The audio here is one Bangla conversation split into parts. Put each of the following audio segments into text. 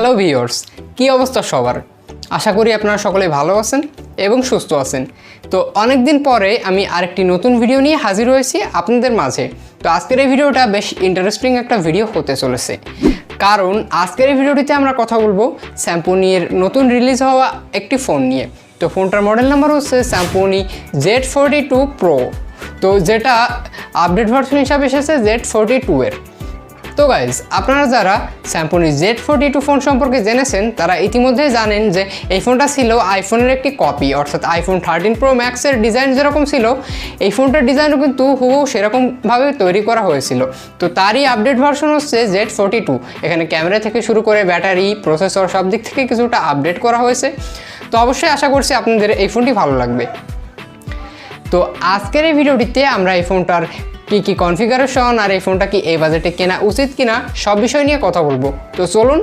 হ্যালো ভিউয়ার্স, কি অবস্থা সবার? আশা করি আপনারা সকলে ভালো আছেন এবং সুস্থ আছেন। তো অনেক দিন পরে আমি আরেকটি নতুন ভিডিও নিয়ে হাজির হয়েছি আপনাদের মাঝে। তো আজকের এই ভিডিওটা বেশ ইন্টারেস্টিং একটা ভিডিও হতে চলেছে, কারণ আজকের এই ভিডিওটিতে আমরা কথা বলবো স্যামসংয়ের নতুন রিলিজ হওয়া একটি ফোন নিয়ে। তো ফোনটার মডেল নাম্বার হচ্ছে স্যামসং Z42 Pro, তো যেটা আপডেট ভার্সন হিসাবে এসেছে Z42 এর। তো গাইজ, আপনারা যারা স্যামসং Z42 ফোন সম্পর্কে জেনেছেন তারা ইতিমধ্যে জানেন যে এই ফোনটা ছিল আইফোনের একটি কপি, অর্থাৎ আইফোন 13 Pro Max এর ডিজাইন যেরকম ছিল এই ফোনটার ডিজাইনও কিন্তু হুবহু সেরকমভাবে তৈরি করা হয়েছিল। তো তারই আপডেট ভার্সন হচ্ছে Z42। এখানে ক্যামেরা থেকে শুরু করে ব্যাটারি, প্রসেসর সব দিক থেকে কিছুটা আপডেট করা হয়েছে। তো অবশ্যই আশা করছি আপনাদের এই ফোনটি ভালো লাগবে। তো আজকের এই ভিডিওটিতে আমরা এই ফোনটার কি কনফিগারেশন আর এই ফোনটা কি এই বাজেটে কেনা উচিত কিনা সব বিষয় নিয়ে কথা বলবো। তো চলুন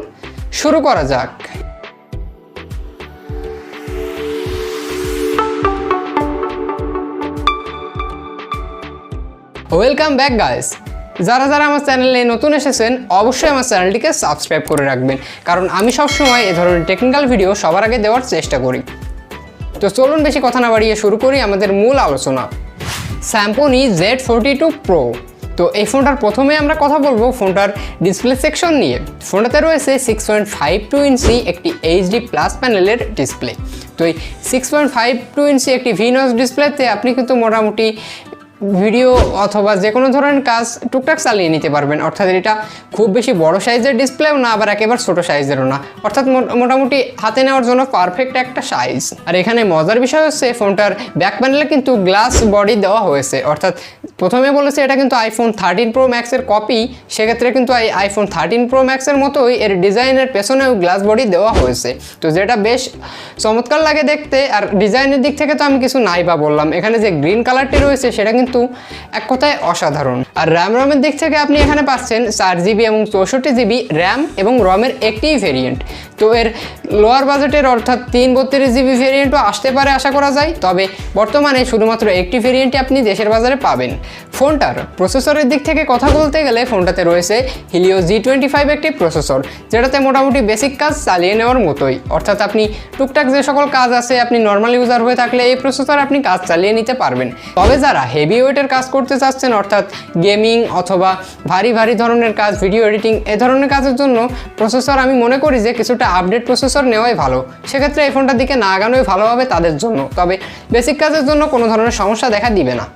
শুরু করা যাক। Welcome back guys. যারা আমার চ্যানেলে নতুন এসেছেন অবশ্যই আমার চ্যানেলটিকে সাবস্ক্রাইব করে রাখবেন, কারণ আমি সবসময় এ ধরনের টেকনিক্যাল ভিডিও সবার আগে দেওয়ার চেষ্টা করি। তো চলুন বেশি কথা না বাড়িয়ে শুরু করি আমাদের মূল আলোচনা। Samsung Z42 Pro। তো এই ফোনটার প্রথমে আমরা কথা বলবো ফোনটার ডিসপ্লে সেকশন নিয়ে। ফোনটাতে রয়েছে 6.52 ইঞ্চি একটি HD প্লাস প্যানেলের ডিসপ্লে। তো এই 6.52 ইঞ্চি একটি ভিনস ডিসপ্লেতে আপনি কিন্তু মোটামুটি ভিডিও অথবা যে কোনো ধরনের কাজ টুকটাক চালিয়ে নিতে পারবেন। অর্থাৎ এটা খুব বেশি বড় সাইজের ডিসপ্লেও না, আবার একেবারে ছোটো সাইজেরও না, অর্থাৎ মোটামুটি হাতে নেওয়ার জন্য পারফেক্ট একটা সাইজ। আর এখানে মজার বিষয় হচ্ছে ফোনটার ব্যাক প্যানেলে কিন্তু গ্লাস বডি দেওয়া হয়েছে। অর্থাৎ প্রথমে বলেছে এটা কিন্তু আইফোন 13 Pro Max এর কপি, সেক্ষেত্রে কিন্তু এই আইফোন 13 Pro Max এর মতোই এর ডিজাইনের পেছনেও গ্লাস বডি দেওয়া হয়েছে। তো যেটা বেশ চমৎকার লাগে দেখতে। আর ডিজাইনের দিক থেকে তো আমি কিছু নাই বা বললাম, এখানে যে গ্রিন কালারটি রয়েছে সেটা কিন্তু এক কথায় অসাধারণ। আর র্যামের দিক থেকে আপনি এখানে পাচ্ছেন 4GB এবং 64GB র্যাম এবং রমের একটি ভেরিয়েন্ট। তো এর লোয়ার বাজেটের অর্থাৎ 332GB ভেরিয়েন্টও আসতে পারে আশা করা যায়, তবে বর্তমানে শুধুমাত্র একটি ভেরিয়েন্টই আপনি দেশের বাজারে পাবেন। ফোনটার প্রসেসরের দিক থেকে কথা বলতে গেলে ফোনটাতে রয়েছে Helio G25 একটি প্রসেসর, যেটাতে মোটামুটি বেসিক কাজ চালিয়ে নেওয়ার মতোই। অর্থাৎ আপনি টুকটাক যে সকল কাজ আছে আপনি নর্মাল ইউজার হয়ে থাকলে এই প্রসেসর আপনি কাজ চালিয়ে নিতে পারবেন। তবে যারা হেভি ওয়েটের কাজ করতে চাচ্ছেন, অর্থাৎ গেমিং অথবা ভারী ধরনের কাজ, ভিডিও এডিটিং এ ধরনের কাজের জন্য প্রসেসর আমি মনে করি যে কিছুটা আপডেট প্রসেসর নেওয়াই ভালো। সেক্ষেত্রে এই ফোনটার দিকে না আগানোই ভালো হবে তাদের জন্য, তবে বেসিক কাজের জন্য কোনো ধরনের সমস্যা দেখা দিবে না।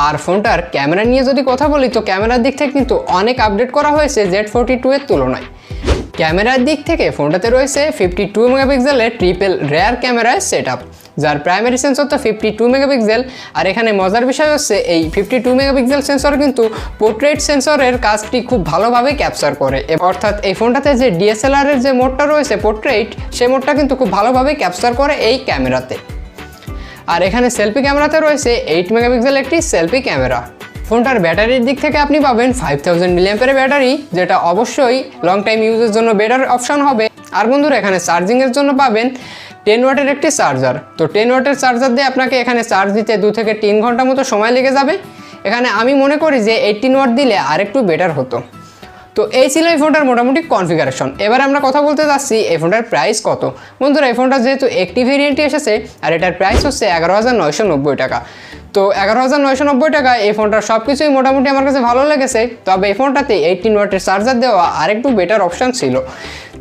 আর ফোনটার ক্যামেরা নিয়ে যদি কথা বলি, তো ক্যামেরার দিক থেকে কিন্তু অনেক আপডেট করা হয়েছে Z42 এর তুলনায়। ক্যামেরার দিক থেকে ফোনটাতে রয়েছে 52 মেগাপিক্সেলের ট্রিপল রেয়ার ক্যামেরার সেটআপ, যার প্রাইমারি সেন্সর তো 52 মেগাপিক্সেল। আর এখানে মজার বিষয় হচ্ছে এই 52 মেগাপিক্সেল সেন্সর কিন্তু পোর্ট্রেট সেন্সরের কাজটি খুব ভালোভাবে ক্যাপচার করে। অর্থাৎ এই ফোনটাতে যে DSLR এর যে মোডটা রয়েছে পোর্ট্রেট, সেই মোডটা কিন্তু খুব ভালোভাবে ক্যাপচার করে এই ক্যামেরাতে। আর এখানে সেলফি ক্যামেরাতে রয়েছে 8 মেগাপিক্সেল একটি সেলফি ক্যামেরা। ফোনটার ব্যাটারির দিক থেকে আপনি পাবেন 5000 mAh ব্যাটারি, যেটা অবশ্যই লং টাইম ইউজের জন্য বেটার অপশন হবে। আর বন্ধুরা এখানে চার্জিংয়ের জন্য পাবেন 10 ওয়াটের একটি চার্জার। তো 10 ওয়াটের চার্জার দিয়ে আপনাকে এখানে চার্জ দিতে 2 থেকে 3 ঘন্টা মতো সময় লেগে যাবে। এখানে আমি মনে করি যে 18 ওয়াট দিলে আরেকটু বেটার হতো। তো এই ছিল এই ফোনটার মোটামুটি কনফিগারেশন। এবার আমরা কথা বলতে যাচ্ছি এই ফোনটার প্রাইস কত। বন্ধুরা এই ফোনটা যেহেতু একটি ভেরিয়েন্টই এসেছে আর এটার প্রাইস হচ্ছে 11,990 টাকা। তো 11,990 টাকা এই ফোনটার সব কিছুই মোটামুটি আমার কাছে ভালো লেগেছে, তবে এই ফোনটাতে 18 ওয়াটের চার্জার দেওয়া আরেকটু বেটার অপশান ছিল।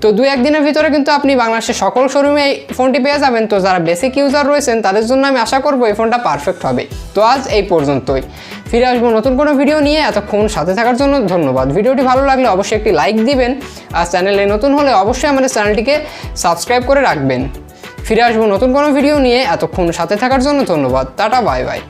তো 2-1 দিনের ভিতরে কিন্তু আপনি বাংলাদেশের সকল শোরুমে এই ফোনটি পেয়ে যাবেন। তো যারা বেসিক ইউজার রয়েছেন তাদের জন্য আমি আশা করবো এই ফোনটা পারফেক্ট হবে। তো আজ এই পর্যন্তই, ফিরে আসবো নতুন কোনো ভিডিও নিয়ে। এতক্ষণ সাথে থাকার জন্য ধন্যবাদ। ভিডিওটি ভালো লাগলে অবশ্যই একটি লাইক দিবেন, আর চ্যানেলে নতুন হলে অবশ্যই আমাদের চ্যানেলটিকে সাবস্ক্রাইব করে রাখবেন। ফিরে আসবো নতুন কোনো ভিডিও নিয়ে। এতক্ষণ সাথে থাকার জন্য ধন্যবাদ। Tata, bye bye.